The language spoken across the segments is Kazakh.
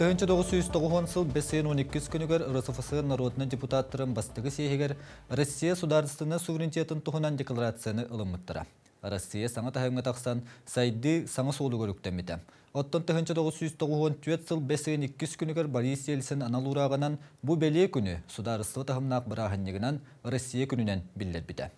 1909 сыл 5-12 күнігер РСФСР народный депутаттырын бастығы сейгер Россия сударыстыны суверенитетін тұхынан декларацияны ылымыттыра. Россия саңа тахымға тақсан сайды саңа солы көріктемеді. Оттон 1994 сыл 5-12 күнігер Борис Ельцин аналурағынан бұ беле күні сударысты тахымнақ бірағыннегінен Россия күнінен білдер біді.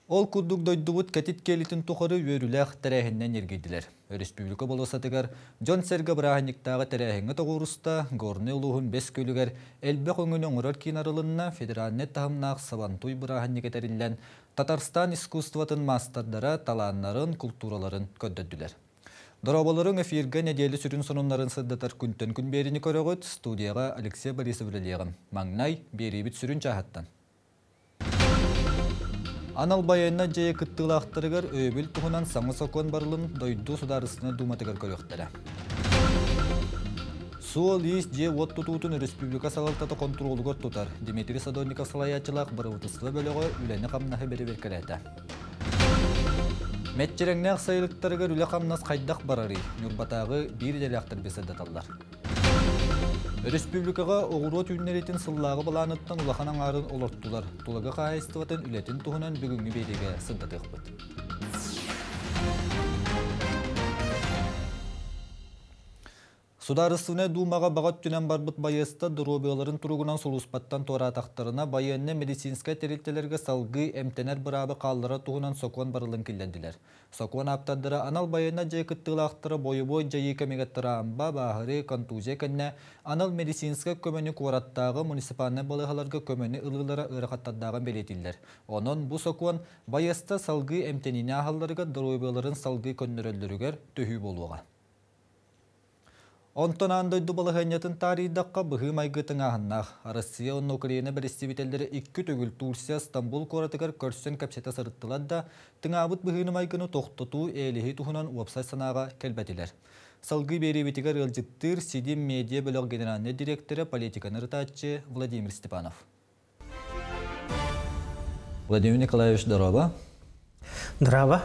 Ол күрдік дойдуыт кәтит келітін тұқыры өріләқ тәрәхіннен ергейділер. Республика болысатығар Джон Серга Браханиктағы тәрәхінгі тоғырыста ғорны ұлығын 5 көлігер әлбәқ өңінің ұрар кейнарылынна федеральный тағымнақ Сабантуй Браханик әтәрілен Татарстан искусстватын мастардара таланнарын, культураларын көддөдділер. Дорабаларын эфирге неделі сүрін сонунларын сырдатар күнтен күн беріні көрігіт студияға Алексей Борисов үлелеғім. Маңнай беребіт сүрін чағаттан. Анал байайна жайы кыттылақтырығыр өйбіл тұғынан саңы соқуан барылын дойду сударысыны думатығыр көріқтірі. Суол ес же от тұтуытын республика салалтаты контролығыр тұтар. Дмитрий Садонников салаячылақ бұрывытысылы бөлігі үләні қамнағы бері беркелеті. Мәтчереңнәқ сайылықтарығыр үлі қамнас қайдақ барары, нүрбатағы бір деляқтыр бесілдаталар. Республикаға оғыру түйінеретін сыллағы баланыттан улаханан арын олорттулар. Тулығы қайыстыватын үлетін тұғынан бүгінгі бейдеге сындатық бұд. Сударысыны думаға бағат түнен барбыт байыста дұробияларын тұрғынан солуспаттан тора атақтарына байынны медицинскай терилтелерге салғы әмтенер бұрабы қалдыра тұғынан соқуан барылын келденділер. Соқуан аптадыра анал байына жай кыттылақтыры бойы-бой жайы кәмегеттіра амба бағыры контузия кәнне анал медицинскай көмені қуараттағы муниципалны балығаларға көмені ылғылара ұрақаттадағын белетілдер. Онын бұл соқуан байыста салғы әмтеніне ағаларға дұробияларын салғы көннөрөлдірігер төхі болуға. Онтон андойду балығанятын таридаққа бұғы майгытың ағыннақ. Россия он Украина бірістебетелдері 2 төгіл Турсия Стамбул қоратығар көрсен кәпсеті сырыттылар да тыңабыт бұғыны майгыны тоқтыту әлігі тұхынан уапсай санаға кәлбәтілер. Салғы беребетігер ылжыттыр Сидим медиа бөліг генеральный директоры политиканы рытатчы Владимир Степанов. Владимир Николаевич, здорово. Здорово.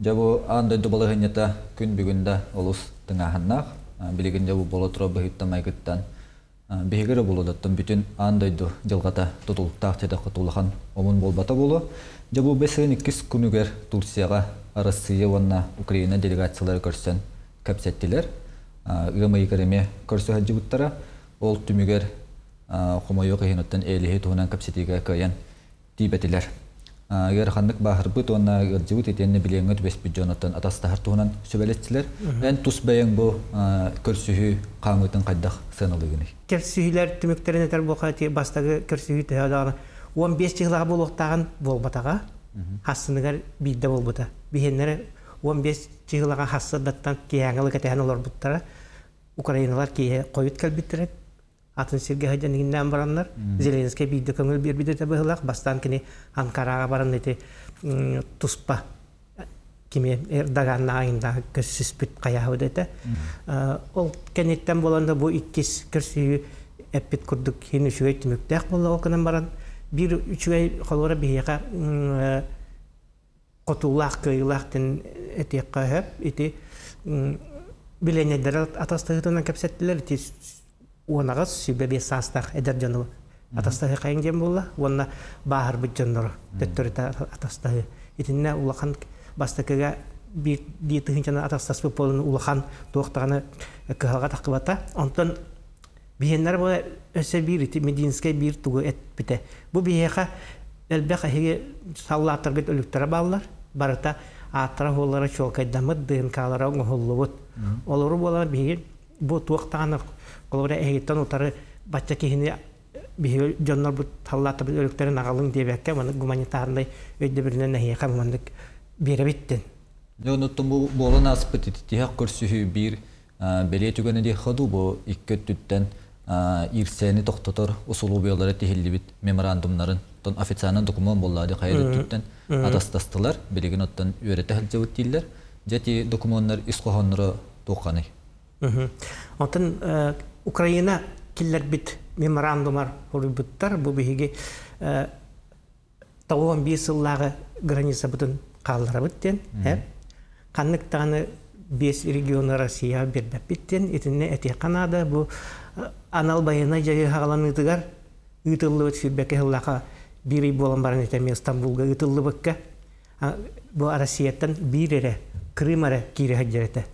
Жабу андойду балығанята күн бүгінді олыс тыңағыннақ. Билигинде бу боло тура быйытта майгыттан бегере болодаттан бүтүн андойду жылгата тутулуктак теде кутулган омун болбата боло. Жабу 5-2 күнүгер Турцияга Россия ванна Украина делегациялары көрсөн капсеттилер. Гымый кереме көрсө хаҗыбыттара ол түмүгер хомойо кыйнаттан элихи туунан капсетиге каян тибетилер. Егер ханнык бахырбыт онна гыржыбыт етенне билеңет бес бюджеттан атастахар туунан сөбелеттилер. Эн тус бәйең бу көрсүһү камытын кайдах сыналыгыны. Көрсүһүлөр түмөктерине тер бохати бастагы көрсүһү тәһәдәр 15 жылга булуктаган болбатага хасыныгар бидде болбута. Бихеннере 15 жылга хасыдаттан кияңылык этәһән олар буттара Украиналар кие коют калбиттерет. Атын Сергей Хадянигиннен бараннар, Зеленский бейді көңіл бер бейді бұғылақ, бастан кені Анкараға баран еті тұспа кеме Эрдоганна айында көссіз бүт қаяғы өдеті. Ол кәнеттен боланда бұл иккес көрсі әппет күрдік хен үшігей түміктәк болды оқынан баран. Bir üçügey қолуыра бейеға қотулақ, көйлақтың әтек қағып, еті біленедер атастығытынан көпсеттілер, Онағыз сөйбе састақ әдер жанығы атастағы қайын жем болла, онына бағыр бұд жанығы төттөріті атастағы. Етініне ұлақан бастықыға бір дейті жана атастасы болын ұлақан тоқтағаны кығалға таққыбата. Онтан бейенлер бұл өсі бір мединскай бір тұғы әт біті. Бұл бейеға әлбәқ әйге саллаттар бет өліктері балылар. Барыта аттыра олары чолқайдамы дынкалары оңғылы бұд. Олары болар бейге бұл тоқтағаны Колора эйттен утары бачча кихини бихи жоннор бу таллата бу өлүктөрүн агалын дебекке маны гуманитарный өйдө биринен нахияка мандык беребиттен. Жонуттун бу болон аспыт тиһак көрсүһү бир беле түгөнү ди ходу бу икки түттен ирсени токтотор усулу быялары тихилибит меморандумнарын тон официальный документ боллады кайры түттен атастастылар билеген оттан үйрөтө халжыбыт дилер. Жати документтер исқохоннору токканы. Онтан Украина киллер бит меморандумар хурбуттар бу биге тауын 5 жыллағы граница бүтін қалдыра бүттен. Қанық тағаны 5 регионы Россия бербеп биттен, итинне эти Канада бу анал байына жайы хағаланытыгар ытыллы өт сүрбеке хыллақа бири болан барын етеме Стамбулга ытыллы бөкке. Бу Россияттан бирере, Крымаре кири хаджарete.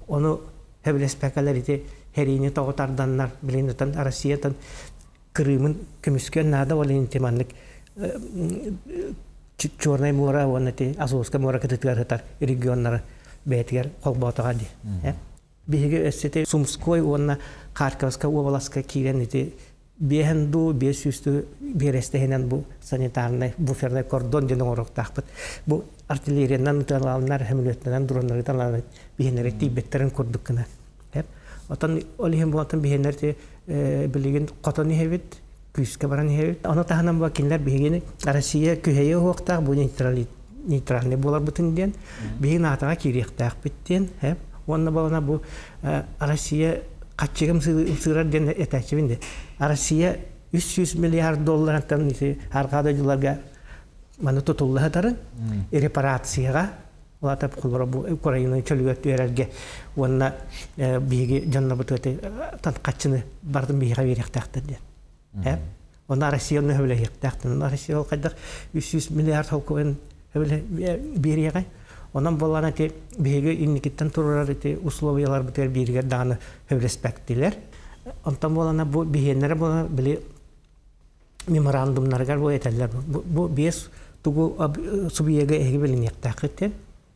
Onu hevlespekalar ite herini toğutardanlar bilinirten Россияттан Крымын көмүскөн нада олен теманлык Черное море, вон эти Азовское море, которые регионы бедер холботага ди. Биге эсте Сумской, он Харьковская областка кирен эти бехенду бесюсту берестехенен бу санитарный буферный кордон ден орок тахпыт. Бу артиллериянан талалнар хемлеттен дроннар талалнар бехенер тибеттерин курдуккана. Отан олихем болатын бехенер те билеген котоны хевит күскә баран хевит. Аны таханан вакиллар бегене Россия күһәе хуктак бу нейтральный булар бутын ден. Беген атага киректак биттен. Онна бана бу Россия качыгым сырар ден этәчебинде. Россия 300 миллиард доллардан аркада жылларга маны тотулла тарын репарацияга олата кулбара бу Украина чөлгөт берерге онна биге жанна бутыты тан качыны бардым биге беректакты ден. Ona Rusya'nın öyle yaptığını, Rusya kadar 300 milyar halkın öyle bir yere. Ondan bolana ki bir indikitten turlar eti условиялар biter bir yere dağını öyle spektiler. Ondan bolana bu bihenlere bu bile memorandumlar gar bu eteller. Bu bir tugu subiyege egebilin yaptı.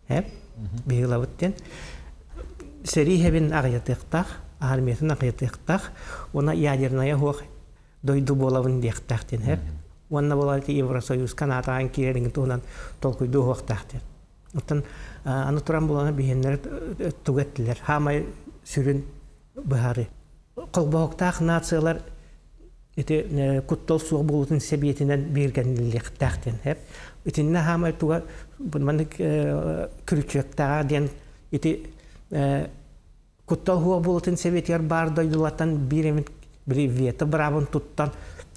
Hep bir lavitten. Seri hebin ağyattık, armiyetin ağyattık. Ona ядерная хох дойду болавын дияқтақтен хеп. Онна болалты Евросоюз, Канада, Анкерин туынан толкуйду хоқтақтен. Оттан аны туран боланы бихенлер тугеттилер. Хамай сүрін бахары. Қолбауқтақ нациялар ити куттол суға болутын себетінен бергенліктақтен хеп. Итинне хамай туға бұнманы күрікчектаға ден ити куттол хуға болутын себетер бар дойдулаттан биремін Привет, бравон туттан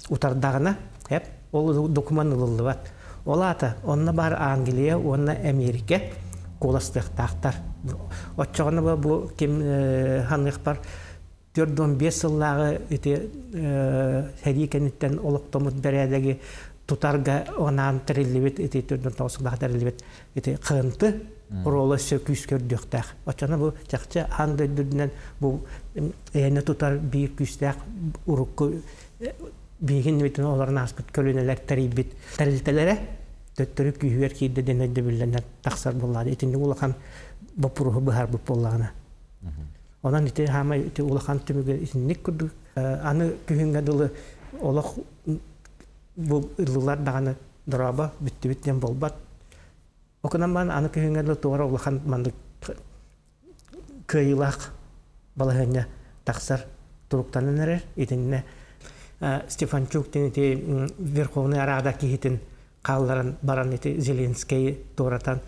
утардагына, хеп, ол документ ылылды бат. Олата, онна бар Англия, онна Америка коластыктактар. Отчогона бу ким ханлык бар 4-5 жыллагы эти херикенеттен олоктомут бередеги тутарга онан триллибет эти 4-9 жыллага триллибет эти кынты ролы сөкүскөрдөктак. Отчона бу чакча анда дүннен бу эне тутар бир күстак урукку биген битен оларны аспыт көлөнелер тарибит тарилтелере төттөрүк күйөр кийде денеде билленер таксар буллады. Этинде улахан бапуру бахар бу боллагына. Онан ите хама ите улахан түмүгө исинник күрдү. Аны күнгө дылы олох бу ыллар даганы драба биттибиттен болбат. Окунан бан аны күнгө туара улахан манды кыйлак балаһына таксар туруктанын эрер итинне Стефанчук тенете Верховный Рада кихитин калларын баран ити Зеленский торатан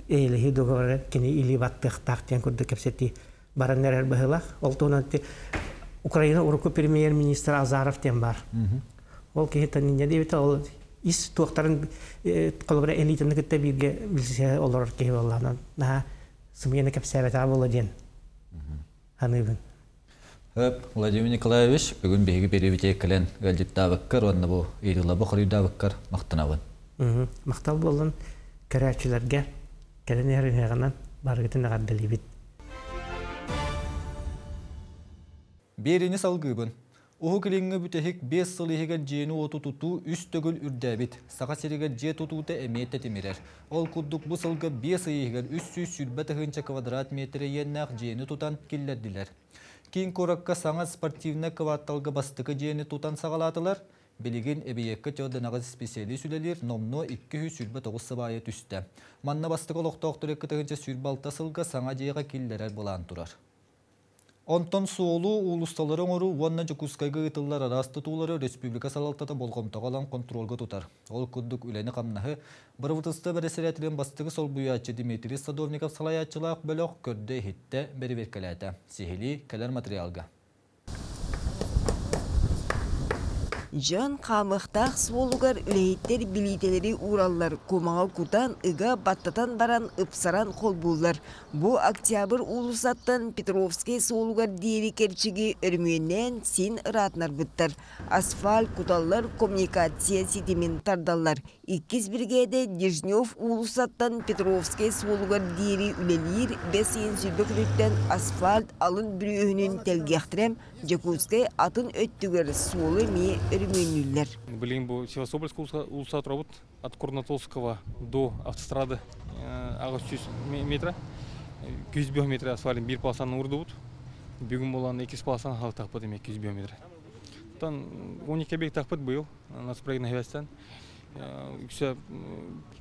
элеги договоры кини или ваттык тактен күрдү кепсети баран эрер бахылак олтонан Украина уруку премьер-министр Азаров тен бар. Ол кихитин не дебит ол ис токтарын колбара элитаны кетте бирге билсе олар ки болланан на сумьене кепсебета болоден. Ханыбын. Владимир Николаевич, бүгін беги беребите келен галдиттабыккар, онна бу ирилабы хорүйдабыккар мактанабын. Мактал болдун керәчиләргә келен ярыгынан баргытын гаддалибит. Берини салгыбын. Уху килинге бүтехик 5 сыл егер жени оту туту үстөгүл үрдәбит. Сака сереге же тутута эметте темирер. Ол куддук бу сылга 5 егер 300 сүрбәт гынча квадрат метр еннак жени тутан киллердилер. Кин коракка саңа спортивна кватталга бастыкы жени тутан сагалатылар. Билигин эбиекке жодынагы специали сүлелер номно 200 сүрбәт 9 сабайы түстә. Манна бастыкы локтоктор эккетегенче сүрбалта сылга саңа жега киллерер булан турар. Онтон суолу улусталарын ору ванна жукускайга ытыллар арасты туулары республика салалтата болгомтоголан контролга тутар. Ол куддук үлени камнахы бырвытысты бересеретилен бастыгы сол буячы Дмитрий Садовников салаячылак бөлөк көрдө хитте бери беркелете. Сихили келер материалга. Жан қамықтақ суолугар үлейттер билетелері ураллар комаға кутан ыга баттатан баран ыпсаран қол боллар. Бу октябрь улусаттан Петровский суолугар дейри керчиги өрмүйеннен син ыратнар бұттар. Асфальт куталлар коммуникация ситимен тардаллар. 2-1-де Дежнев улусаттан Петровский суолугар дейри үлелер бесейін сүрбөкіліктен асфальт алын бүрүйінін телгехтрем Жекутскай атын өттігер суолы ме өрмүйінілер. Блин, бұл Севастопольская улуса тұрабыт от Курнатовского до автострады 600 метра. 200 метра асфальтын бір паласан ұрды бұд. Бүгін болан 2 паласан хал тақпыд еме 200 метра. Тан 12 бек тақпыд бұл, нас проектна хевестен. Все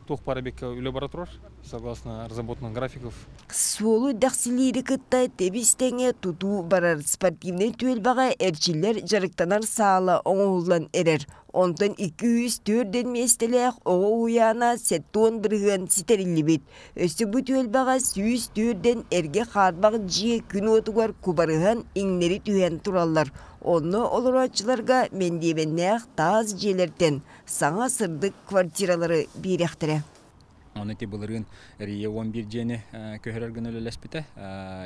тоқ парабекка үлі бара тұрар, согласно разработанных графиков. Суолу дақсилері кытта тебістеңе туту барар спортивный түелбаға әрчілер жарықтанар саала оңғылан әрер. Онтан 204-ден местелек оғы уяна сеттон бірген ситерілі бет. Өсті бұ түелбаға 104-ден әрге қарбақ жие күн отуғар кубарыған еңнері түйен тұралар. Оны олыратчыларға мендебеннәқ таз желерден саңа сырдық квартиралары беректірі. Оны те бұлырын рие 11 жені көхірерген өлелеспіті.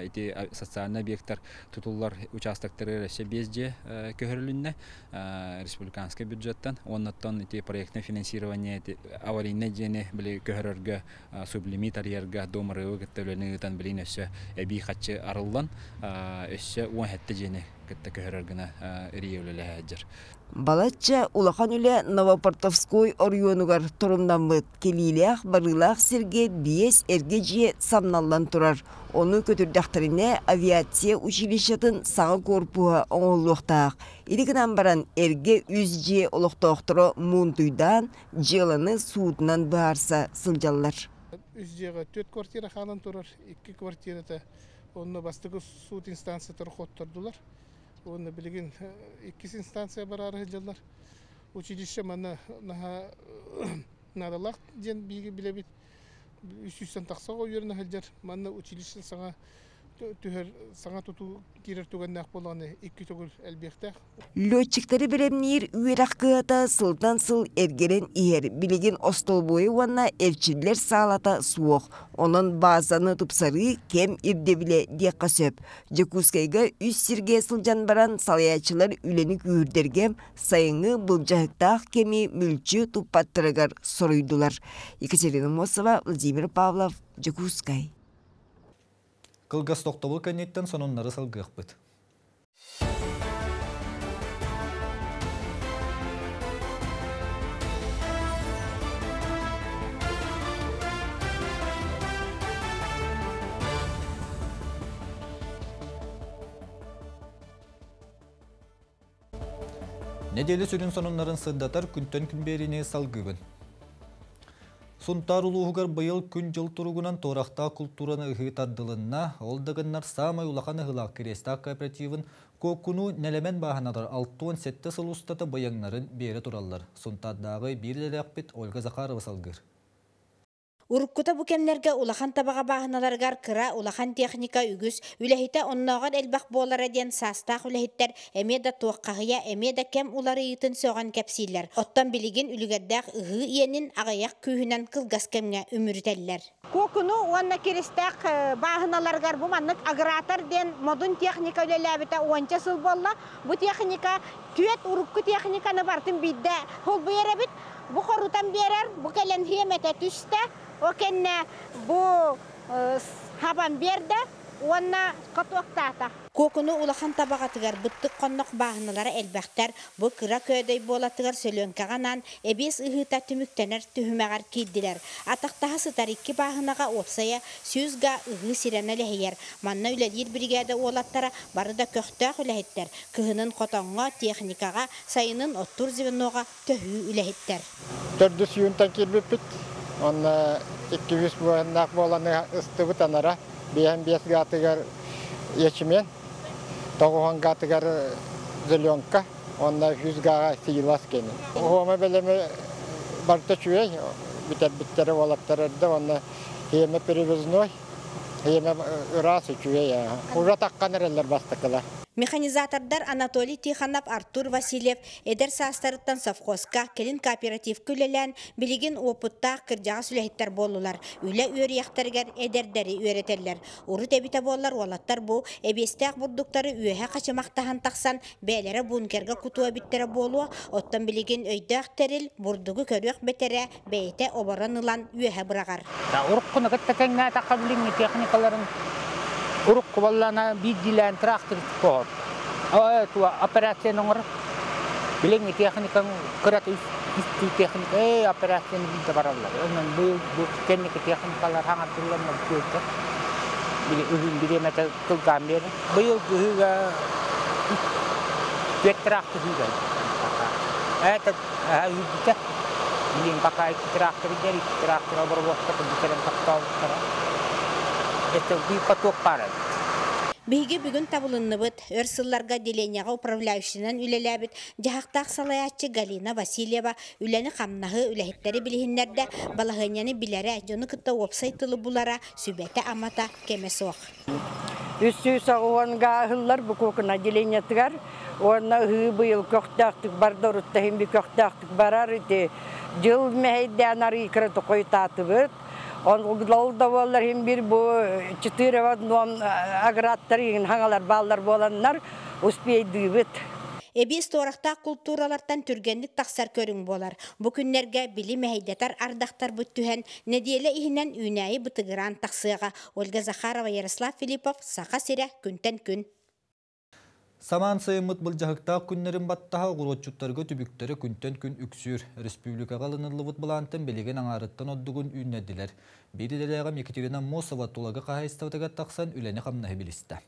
Ити социальный объекттар тұтулар участоктары рәсе 5 же көхірілінне республиканский бюджеттен. Оннаттан ити проектный финансирование аварийный жені білі көхірерге сублимит арьерге домырығы күттөлінігітен білін өсі әбей қатшы арылдан өсі 17 жені күтті көхірергіні рие өлелі әджір. Балатча улахан үлі Новопортовской орионугар тұрымдан бұд. Келилеақ барылақ серге 5 әрге жие самналлан тұрар. Оны көтірдіқтіріне авиация училищетін саңа корпуға оңылуқтақ. Ирігінен баран әрге 100 жие олықтауқтыры мұнтуйдан желаны суытынан бағарса сылжалар. 100 жиеға 4 квартира қалан тұрар, 2 квартирата оны бастығы суыт инстанциятары қоттырдылар. Оны білген 2 инстанция бар ары жылдар. Училище мана надалақ ден биге білебет. 300-тен тақса қойырына хәлдер. Мана училище саңа тұту керер түгеннәқ болғаны 2 түгіл әлбектәқ. Летчиктері біремнер үйерақ қығата сылдан сыл әргерен иер. Білеген остол бойы уанна әрчілер сағалата суық. Onun bazanı tupsarı kem irdebile diyekka söp. Jekuskayga 3 sirge sılcan baran salayaçılar ülenik ühürdergem sayını bılcahıktağ kemi mülçü tuppattırıgar soruydular. Екатерина Мосова, Владимир Павлов, Jekuskay. Кылгас тоқтабыл кәнеттен сонынлары салғық бұд. Недели сүрін сонынларын сындатар күнтен күнберіне салғыбын. Сунтар улуғығар бұйыл күн жыл тұрғынан торақта культураны ұғы тардылынна, олдығыннар самай улақан ұғылақ керестақ кооперативін көккуну нәлемен бағанадар 6-17 сыл ұстаты бұяңнарын бері тұралар. Сунтардағы бірдері ақпет Ольга Захарова салғыр. Уруккута бу кемнерге улахан табаға бағыналаргар кыра улахан техника үгіз, үләхите оннағар әлбақ болара ден састақ үләхиттер әмеда туаққағыя әмеда кем улары етін соған кәпсейлер. Оттан білеген үлігердәқ ұғы иенін ағаяқ күйінен қылғас кемге өміртәлілер. Көкіну онна керестәқ бағыналаргар бұ маннық агратар ден модун техника үләләбіті 10 сыл болла. Бұ техника түйет урукку техниканы бартын бейді қол бұйерәбіт. Бұ қорутан берер, бұ кәлен хемете түсті. Окенне бу хабан берді, онна қатуақтата. Көкіні улахан табағатығар бұттық қоннық бағынылары әлбәқтер бұ кыра көйдөй болатығар сөлөнкағанан әбес ұғыта түміктенер түхімәғар кейділер. Атақтағы сытарикки бағынаға опсая сөзға ұғы сирені ләхейер. Манна үләдер бригада олаттара барыда көқтәқ үләхеттер. Күхінің қотонға техникаға сайының оттур зівіноға төхі үләхеттер. Төрді сүйінтен келбеппет. Онна 200 буғаннақ боланы ыстыбы танара, бейін 5 гатығар ечімен, 9 гатығар зеленка, онна 100 гаға сийлас кені. Оғымы бәлемі барты чуей, біттері олаттарырды, онна хеме перевізной, хеме ұрасы чуей. Ұжа таққан әрелер бастықылар. Механизатордар Анатолий Тиханов, Артур Васильев, эдер састарыттан совхозка, келин кооператив күлелен, билигин опыттақ кыржаға сүләхеттер болулар. Үлі үйрияқтаргар эдердері үйретерлер. Уры тебіте болар олаттар бұл, эбестәқ бурдуктары үйеге қачамақтахан тақсан, бәлері бункерге кутуа биттері болуа, оттан билигин өйдәқ терил, бурдугу көріқ бетере, бәйте обаранылан үйеге бұрағар. Урыққыны күттікеңне тақабіліңі техникаларын Урuk kuwallana bidilan traktor sport. Tua operasi nomor bilang teknik kerat isti teknik operasi ni baralla. Nan bu teknik teknik kalar hangat tulan magkuta. Bili mata tu gambar. Bu juga traktor juga. Tak kita bilang pakai traktor jadi traktor berbuat kepentingan faktor. Биги бүгін табылынныбыт, өрсылларға деленияға управляющинан үлеләбіт, жағақтақ салаятчы Галина Васильева үләні қамнағы үләхеттері білігіндерді балағыняны білері жоны күтті опсайтылы бұлара сүбәті амата кемесі оқ. Үсі сағуанға ғылар бұқуқына деленияттығар, оны ғыбыл көқтақтық барды ұрыттағын бі көқтақтық барар үте жыл мәйден ары икірі қойтаты бұд. Олда болар hem bir bu çıtırıvat nom agratların hangalar ballar bolanlar uspeydi. Эбис торақта культуралардан түргенлік тақсар көрің болар. Бұ күннерге білі мәйдетар ардақтар бүттіген неделі ихінен үнәйі бұтығыран тақсыға. Ольга Захарова, Ярослав Филиппов, Сақа Сире, күнтен күн. Саман сайымыт бұл жағықтақ күннерін баттаға ғұротчуттарға түбіктері күнтен күн үксүр. Республикаға лынырлы бұтбылантын белеген аңарыттан оддығын үйнәділер. Бейділеріға Екатерина Мосова тұлағы қағайыстаудаға тақсан үләні қамнағы білісті.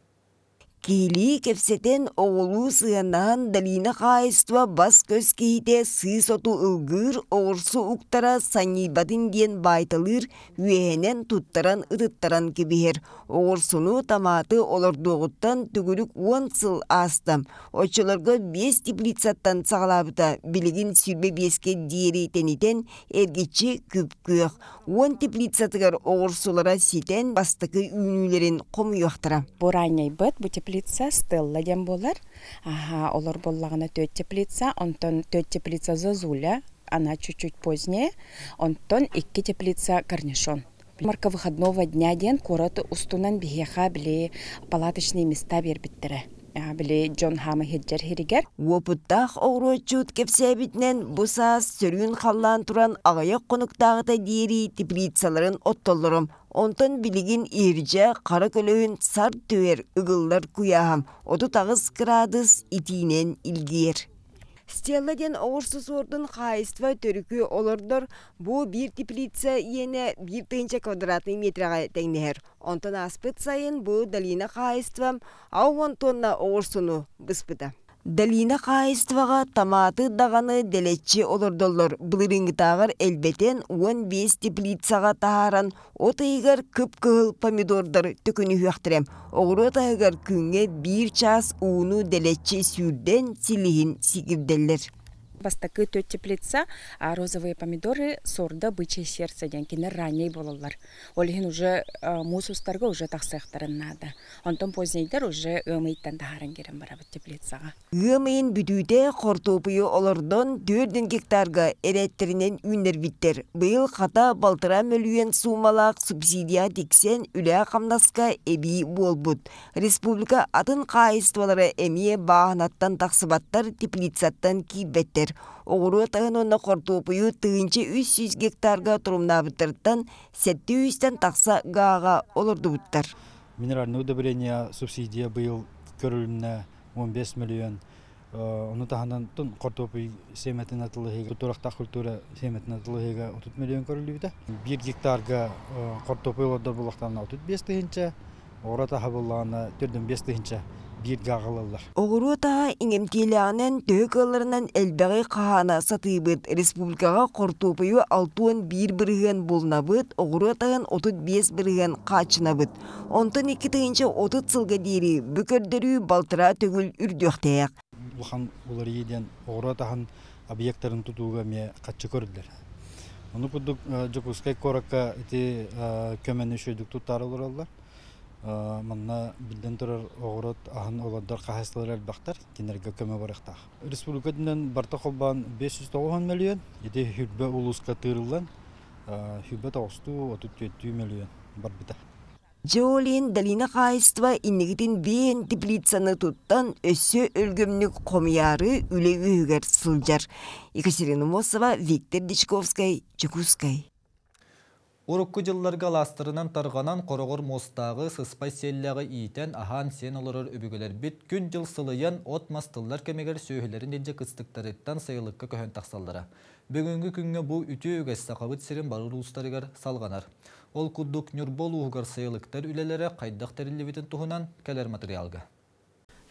Кили кепсетен оғылу сыянан далина қайыства бас көз кейте сыз оту ұлғыр оғырсы ұқтара санибадын ден байталыр үйенен тұттаран ұтыттаран кебігер. Оғырсыну таматы олардуғыттан түгілік 10 сыл астам. Очыларға 5 теплицаттан сағалабыта білігін сүрбе 5-ке дейері тенетен әргетші күп-көк. 10 теплицатығар оғырсылара сетен бастықы үйнілерін қом ұяқтыра. Борайнай бұд, бұ теплица Стелла дем болар. Олар боллағына 4 теплица, онтон 4 теплица Зазуля, она чуть-чуть позднее, онтон 2 теплица Корнишон. Марка выходного дня ден короту устунан бігеха біле палаточные места бербіттірі. Біле Джон Хамы хеджер херигер. Опыттақ оғырочуд кепсәбітнен бұсас сөрін қаллан тұран ағайық қонықтағыта дейірі теплицаларын оттолырым. Онтон білігін ерже қара көлігін сар төвер үгіллар күяғам. 39 градус итинен илгер. Стелладен оғырсыз ордың қайыства түрікі олырдыр. Бұл бір теплица ені 1 квадратный метрға тәңнер. Онтон аспыт сайын бұл далина қайыствам ау онтонна оғырсыну бұспыда. Далина қайыстваға таматы дағаны дәлетчі олырдолыр. Бұлырыңғытағыр әлбетен 15 теплицаға тағаран отайығар күп-күл помидордар түкіні хүяқтырем. Оғыры отайығар күнге 1 час уыну дәлетчі сүрден силихин сигівделер. Бастакы 4 теплица, а розовые помидоры сорда бычье сердце, денькины ранней болалар. Олихин уже мусустарга уже тақсықтарын надо. Онтон позднейдер уже ымейттан тахаран керен бара бұт теплицаға. Ымейін бүтуде қортопыйы олардан 4 гектарға әрәттерінен үнер биттер. Бұл қата балтыра мөлуен сумалақ субсидия тексен үлі қамнаска әбей болбұд. Республика атын қайыстывалары әмие бағанаттан тақсыбаттар теплицаттан кейбеттер. Оғыру тағын онна қортопыйы тығынчы 300 гектарға тұрымнабыттырттан 700-тен тақса ғаға олырды бұттар. Минеральное удобрение субсидия был көріліне 15 миллион. Оны тағынан қортопый семетін атылығыға, тұтырақтақ культура семетін атылығыға 30 миллион көрілі 1 гектарға қортопый олардар бұлақтарына 35 тығынча, оғыра таға болағына 4-5 тығынча. Оғыру таға иңемтеліғінен төк аларынан әлбәғі қағана сатыбыд. Республикаға қортопыйы 6-1 біріген болнабыд, оғыру тағын 35 біріген қачынабыд. Онтын 2 тығынша 30 сылға дейірі бүкірдірі балтыра төгіл үрдіқтәйік. Бұлхан олар еден оғыру тағын объекттарын тұтуға ме қатшы көрділер. Оны бұдық жүкіскай қораққа көмені шөйдік тұттары олар. манна билден турар огорот ахан олордор кахастылар бактар кинерге көмө барактак. Республикадан барта колбан 590 миллион, иде хүббе улуска тырылган, хүббе тоосту 37 миллион бар бита. Жолин Далина Хайства иннигитин бен теплицаны туттан өссө өлгөмнүк комяры үлегүгер сылжар. Екатерина Мосова, Виктор Дичковскай, Чекускай. Урукку жылларга ластырынан тарганан корогор мостагы сыспай селлягы иитен ахан сен олорор өбүгөлөр бит күн жыл сылыян от мастыллар кемегер сөйлерин денже кыстыктарыттан сайылыкка көхөн таксаллара. Бүгүнгү күнгө бу үтү өгөс сакабыт сирин барыр устарыгар салганар. Ол куддук Нюрбол угар сайылыктар үлелере кайдак терилибитин тухунан келер материалга.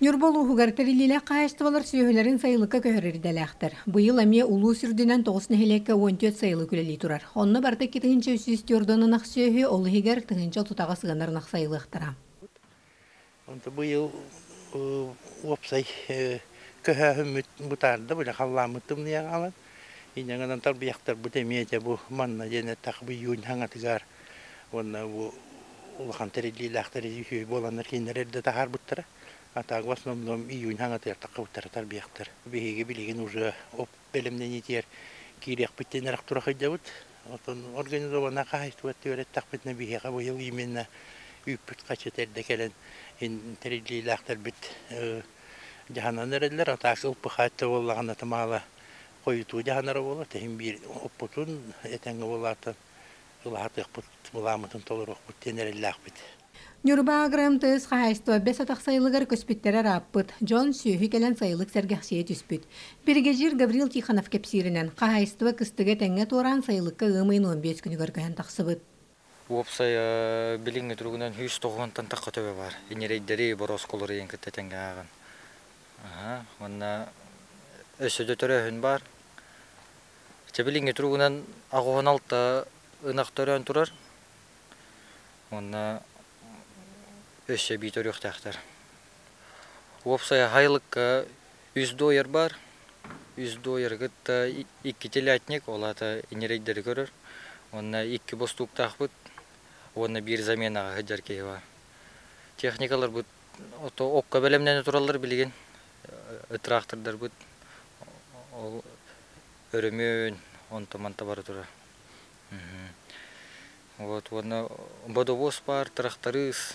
Нюрбол угар терилиле кайыстыбалар сөйлерин сайылыкка көхөрөрдөлөктөр. Быйыл эме улуу сүрдүнөн 9 нехелекке 14 сайылык үлели турар. Онны барда кетинче үсүстөрдөнүн ак сөйү ол хигер тыгынча тутага сыганарын ак сайылыктара. Онта быйыл опсай көһөмүт бутарда бу халламытым ниягалат. Инеңнен тарбияктар бу темиете бу манна дене так бу юн хангатыгар. Онна бу улахан терилилактар үйү боланар кинерде тахар буттара. Атаг в основном июнь хангатыр такыптар тарбияктар. Беге билеген уже оп белемден етер кирек биттенерак тура хайдабыт. Отон организована кайство төret такпетне беге быйыл именно үппүт качетерде келен терилилактар бит жаһаннан эрелер атак ылпыхатты боллаган тамала койту жаһаннары болот. Тем бир оппутун этенге болатын улатык бут буламытын толорок биттенерелак бит. Нюрба аграмтыз хайство бесатак сайылыгар көспүттер араппыт. Джон сүйхи келен сайылык сергахсие түспүт. Биргежир Гаврил Тиханов кепсиринен хайство кыстыга теңге туран сайылыкка ымын 15 күнүгөр көһөн таксыбыт. Опсай билинге тургунан 190 такка төбө бар. Инерейдери борос колор энкетте теңге аган. Онна өсөдө төрөһүн бар. Чебилинге тургунан агуган алта ынак төрөн турар. Онна өсө битөр юктактар. Опсай хайлыкка 100 дояр бар. 100 дояргытта 2 телятник олата инерейдери көрөр. Онна 2 бостук такбыт. Онна бир заменага хыжаркей бар. Техникалар бут ото окка белемнен туралар билген. Трактордар бут. Ол өрөмөн онтоманта бар тура. Вот онна бодовоз бар, тракторыз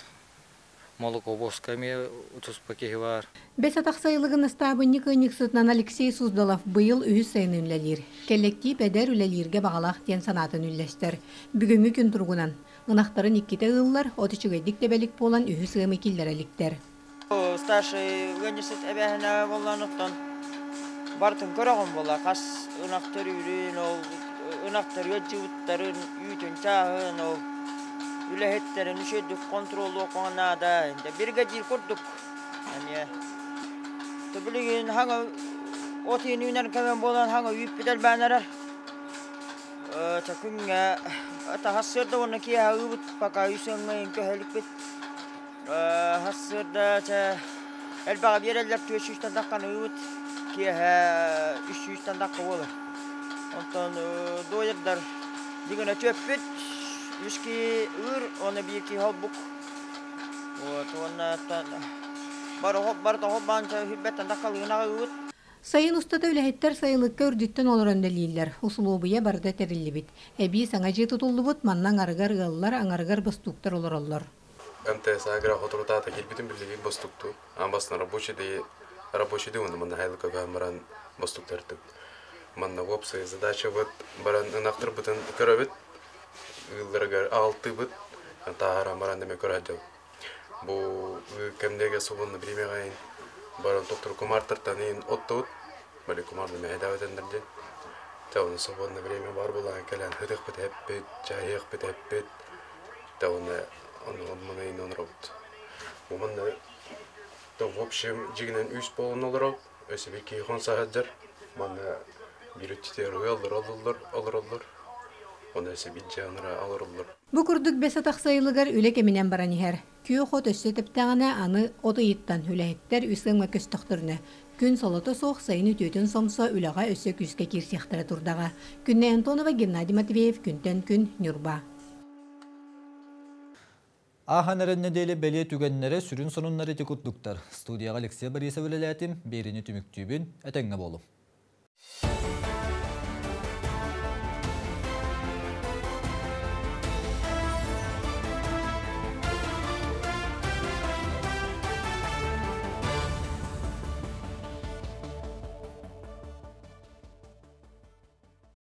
молоковозками утуспаки бар. Бесатак сайылыгын стабынник ыныксытынан Алексей Суздалов быйыл үһүс сайын үлелир. Коллектив эдер үлелирге багалак тен санатын үллестер. Бүгүнгү күн тургунан ынактарын икките ыллар, отучугайдик тебелик болан үһүс ымы киллереликтер. Старший университет эбэхне болланыктан бартын көрөгөн бола. Кас ынактар үрүн, ынактар өжүттарын үйтүн чагын, үлехеттерин үшөдүк контролу окуңанада инде бирге жил курдук. Төбүлүгүн хаңа отин үйнөр кемен болан хаңа үйппидел бәнерер. Чакүнгө ата хассырда оны кия ыбыт пока үйсөңмөйүн көһөлүк бит. Хассырда ча элбага берелер 400 дакканы ыбыт кия 300 дакка болот. Онтон доярдар дигене төппүт Вишки ыр, оны бирки холбук. Вот, оны барда холбанча хүббеттен даккалыгына ыгыт. Сайын устата үлэхеттер сайылыкка үрдүттен олорон дэлииллер. Усулуубуя барда териллибит. Эби саңажы тутуллубут маннан арыгар ыллар, аңарыгар бастуктар олороллор. МТС агра хотрутата келбитин билдиги бастукту. Амбасна рабочий день манна хайлыкка гамаран бастуктартып. Манна вопсы задача вот баран нактыр бутын көрөбүт. Ылларгар 6 бит тахара марандаме көрөдү. Бу кемдеге субунны бирмегейин баран доктор Кумартартанын оттут. Бали Кумарны мейдаватендерди. Тауны субунны бирме бар булган келен хыдык бит хеппет, чайык бит хеппет. Тауны онмунайын онробут. Уманны в общем жигинен 3 болон олороб, өсөбеки хон сагаджар. Мана бирүттер олор. Оны себиджанра алырлар. Бу курдук бесатак сайылыгар үлек эминен баран ихер. Күйөхот өссөтөптәгенә аны отыйыттан үләһеттер үсеңмә көстөктөрнө. Күн солото соқ сайын үтөтөн сомсо үләгә өсө күскә кирсехтәре турдага. Күнне Антонова, Геннадий Матвеев, күнтен күн Нюрба. Ахан әріннедейлі бәле түгеннері сүрін сонуннары текуттуктар. Студияға Алексей Борисов өлеләтім беріні түміктүйбін әтәңгі болу.